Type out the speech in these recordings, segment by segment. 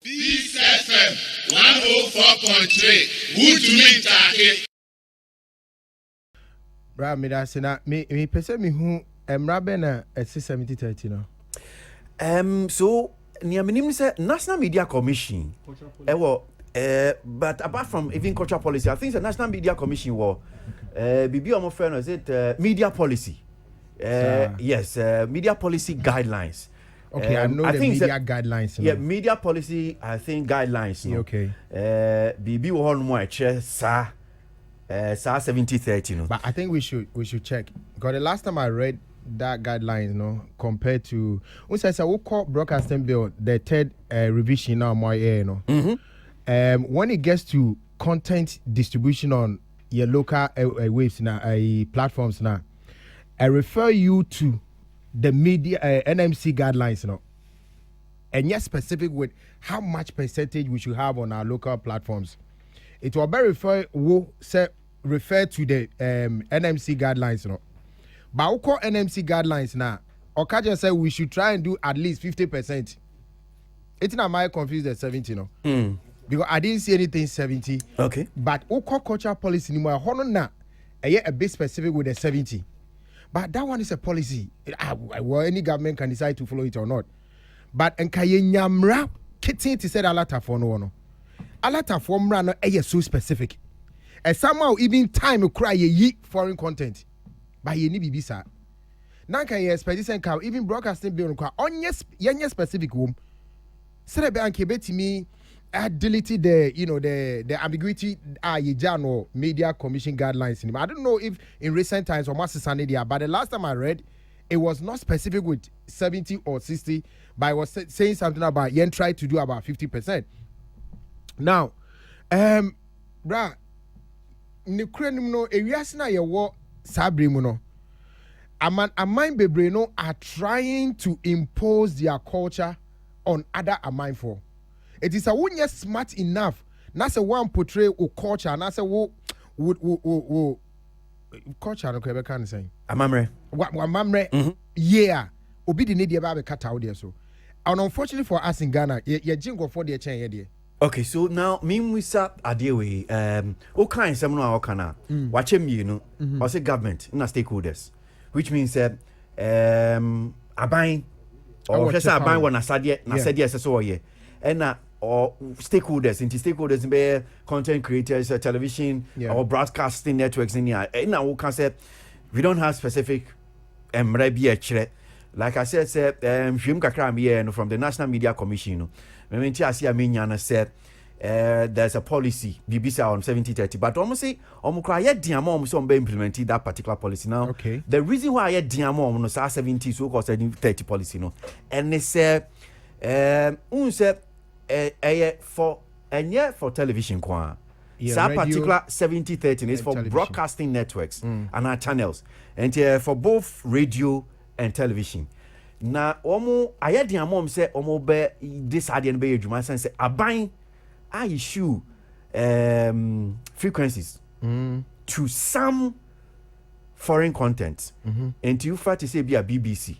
Peace FM 104.3. Who to me take? Bra me da sena me pese me hu emra be na 70-30 no. So near minimum say National Media Commission. But apart from even cultural policy, I think the National Media Commission was BB Omo friend is it media policy. Yes, media policy guidelines. Okay, I know the media guidelines. Yeah, media policy, I think guidelines. No? Okay. BB one more sa 70-30. No? But I think we should check. Because the last time I read that guidelines, no, compared to we say we call broadcasting bill the third revision now my air, no. When it gets to content distribution on your local waves now, platforms now, I refer you to the media NMC guidelines, you know, and yes, specific with how much percentage we should have on our local platforms. It will be refer to the NMC guidelines, you know. But we call NMC guidelines now. Okaja said we should try and do at least 50%. It's not my confused at 70, you know. Because I didn't see anything 70. Okay. But we call cultural policy anymore. Honor a bit specific with the 70. But that one is a policy. Well, any government can decide to follow it or not. But enkaye nyamra kitchen to say alata for no. Alata for mra no so specific. And somehow even time cry ye foreign content. But ye ni bibi sa. Now can you expect this and even broadcasting bill on specific room. Say be anke betimi delete the ambiguity or media commission guidelines. I don't know if in recent times or master Sunday, but the last time I read, it was not specific with 70 or 60, but I was saying something about yen try to do about 50%. Now, bra, areas ye wo sabri muno. Amine bebre are trying to impose their culture on other amine. It is a one yes smart enough. Not a one portray or culture, and that's a wo culture. No, I can't say. Amamre. What mamre? Yeah. Obi the need about cut out there so. And unfortunately for us in Ghana, you jingle for the chain here. Okay, so now me we sa adewe o kan sem no a okana. Watch me you know. Or say government, na stakeholders. Which means aban or just aban one asade na sade so ye. And or stakeholders be content creators, television or broadcasting networks in here. And now we can say we don't have specific like I said from the National Media Commission. Said there's a policy BBC on 70-30, but almost say implemented that particular policy now. Okay. The reason why I no 70 so called 30 policy no, and they said for television that particular 70-30 is for television. Broadcasting networks and our channels, and for both radio and television. Now I say be this adien be juma say aban I issue frequencies to some foreign content, and you fat to say be a BBC.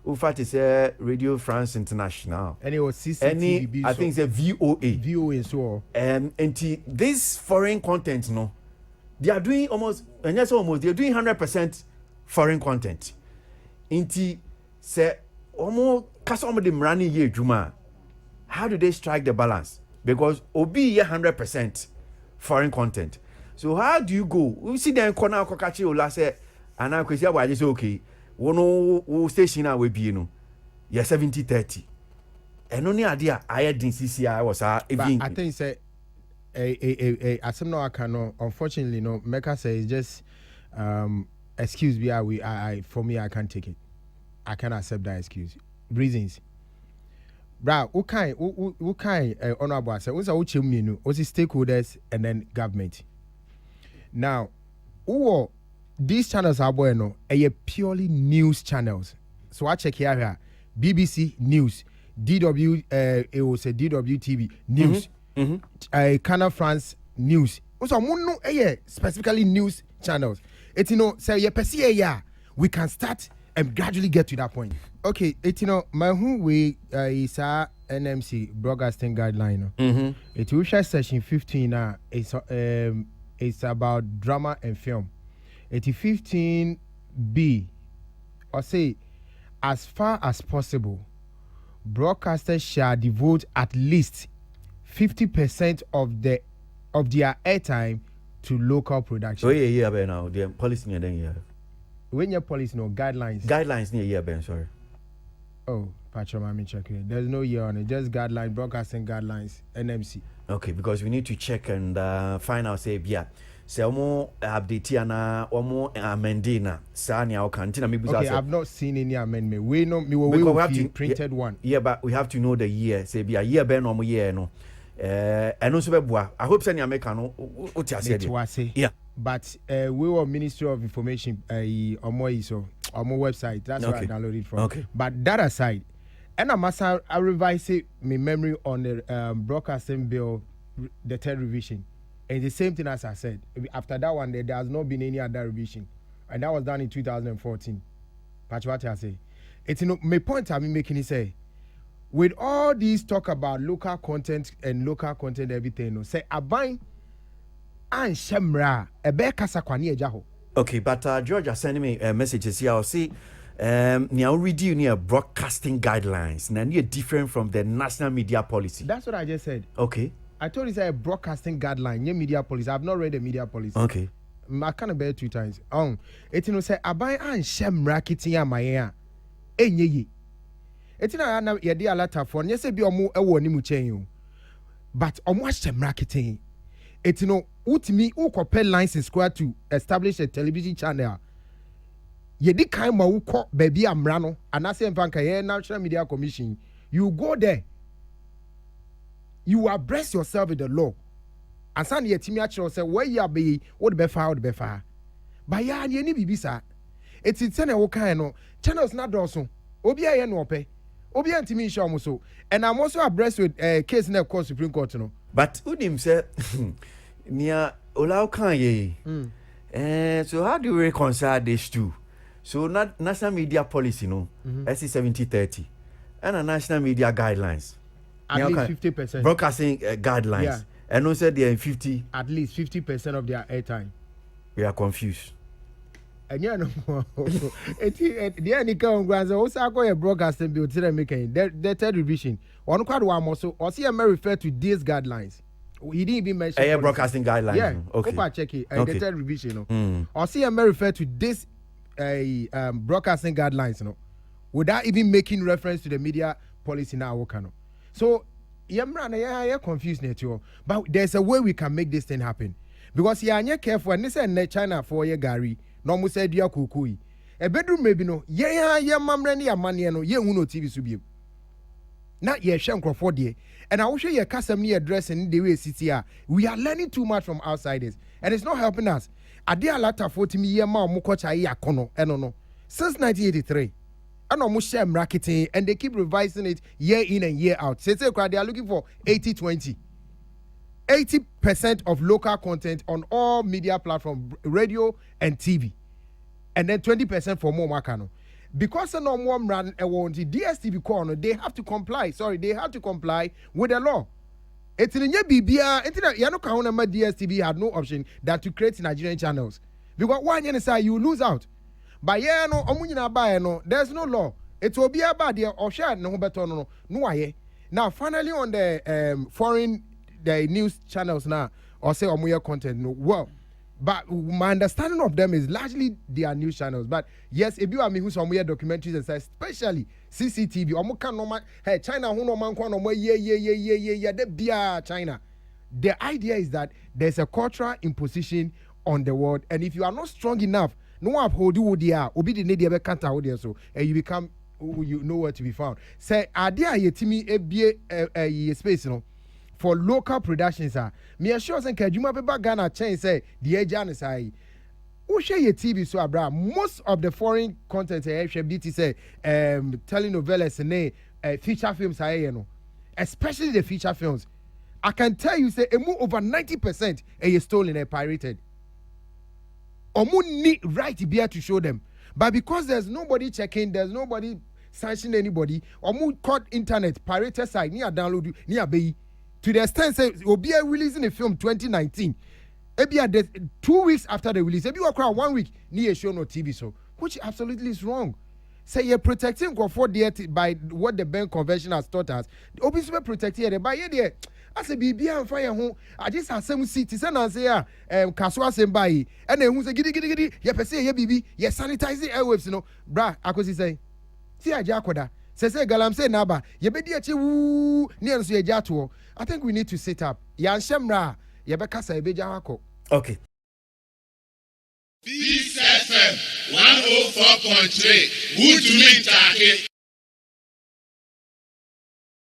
Ufa to say Radio France International. And it was CCTV. I think it's a VOA. VOA so. And this foreign content, no, they are doing they're doing 100% foreign content. Say almost the mrani ye juma. How do they strike the balance? Because obi 100% foreign content. So how do you go? We see them corner kokachi ola say and I say why just okay. One station we be you know, 70-30. And only idea I had in CCI was even. I think say I some no I cannot. Unfortunately, no. Mecca says just excuse me. I for me I can't take it. I can't accept that excuse. Reasons. Bra, who kind honorable say who's stakeholders and then government. Now, who these channels are bueno, purely news channels. So I check here, BBC News, DW, it was a DW TV News, Canal France News. Also, specifically news channels. It's say we can start and gradually get to that point. Okay, it my who we is our NMC broadcasting guideline. It will share section 15 it's about drama and film. 15B or say as far as possible broadcasters shall devote at least 50% of their airtime to local production. Oh yeah, Ben now. The policy near then When your policy guidelines. Guidelines near year, Ben. Sorry. Oh, Patrick, I'm checking. There's no year on it. Just guidelines, broadcasting guidelines, NMC. Okay, because we need to check and find out. Say yeah. Say omo update na omo amendina. Sanya o cantina maybe. Okay, I've not seen any amendment. We have to printed one. Yeah, but we have to know the year. Say be a year Ben omo year no. And also I hope send America no. Yeah. But we were Ministry of Information on my website. That's where I downloaded it from. Okay. But that aside, and I revise my memory on the broadcasting bill, the third revision. And the same thing as I said. After that one, there has not been any other revision. And that was done in 2014. That's what I say. It's my point I'm making is say, with all these talk about local content everything, say Abang and Shemra, a bear kasa kwani ejaho. Okay, but George are sending me messages here. I'll see. Now reading near broadcasting guidelines, now near different from the national media policy. That's what I just said. Okay. I told you it's a broadcasting guideline, your media policy. I've not read the media policy. Okay. I can't bear 2 times. It's say Abang and Shemra kitia maya. Enye. It's not a dear letter for yes, be a more a ni muchen. But almost Shemra kitin. It's ultimately who compare license square to establish a television channel. Ye di kind ma uko baby amrano and I say mpanka National Media Commission. You go there. You abreast yourself with the law. And san ye timi actually say where you be what be far. But ya ni bibisa. It's a wo kind no channels not also. Obi aye no pe. Obi antimi show mo so. And I'm also abreast with case in the court Supreme Court no. But Udim said near Olau Kanye. So how do you reconcile these two? So not national media policy, no, SC 70-30, and a national media guidelines. At least 50%. Broadcasting guidelines. Yeah. And also they are 50. At least 50% of their airtime. We are confused. And yeah, no more. The only grounds also a broadcasting bill to them making the third revision. One quite one more so or see a refer to these guidelines. He didn't even mention broadcasting guidelines. Yeah, okay. Go check it. The third revision. Or see a refer to this broadcasting guidelines, without even making reference to the media policy now. So you're confused, but there's a way we can make this thing happen because you're careful. And this is China for your Gary. No mu said you kukui. A bedroom maybe no. Yeah, mamrani ya money no. Uno TV subi. Not ye shank for day. And I will show you a custom near addressing the way CTR. We are learning too much from outsiders, and it's not helping us. I did a lot of 40 year ma mukocha ya kono. No. Since 1983. And almost share marketing, and they keep revising it year in and year out. They are looking for 80-20. 80% of local content on all media platforms, radio and TV. And then 20% for more Makano. Because no more run a warranty, DSTV corner, they have to comply. They have to comply with the law. It's in your BBR, DSTV had no option than to create Nigerian channels. Because one year you lose out. But yeah, no, there's no law. It will be about the or share no better no. Now, finally on the foreign the news channels now or say omuya content no well. But my understanding of them is largely their news channels. But yes, if you are me who's some weird documentaries and especially CCTV, omuka no man hey China who no man kwa no yeah China. The idea is that there's a cultural imposition on the world, and if you are not strong enough, no one uphold you there, obi the need can't hold there so and you become you know where to be found. Say idea ye timi a space for local productions me assure say kajuma be Ghana chain say the agent say who share your TV so abra most of the foreign content BT say telenovelas and feature films especially the feature films. I can tell you say over 90% are stolen and pirated. Omu need right to be able to show them. But because there's nobody checking, there's nobody sanctioning anybody, or more caught internet, pirated site, near download, near bay, to the extent say, will be releasing a film 2019. Maybe 2 weeks after the release, maybe you are 1 week near show no TV, so which absolutely is wrong. Say you're protecting comfort by what the Berne Convention has taught us. Obviously, protecting by here. I say, be and fire home. I just have some cities and I say, Kaswa Sembai, and then who say, giddy, ye per se, ye bibi, ye sanitize the airwaves, you know, bra, I could say, see, I jacoda, say, Galam say, Naba, ye be dear, woo, near to ye jatuo. I think we need to sit up. Yan Shemra, ye bekasa, be jawako. Okay. Peace FM 104.3. Who to me, Taki?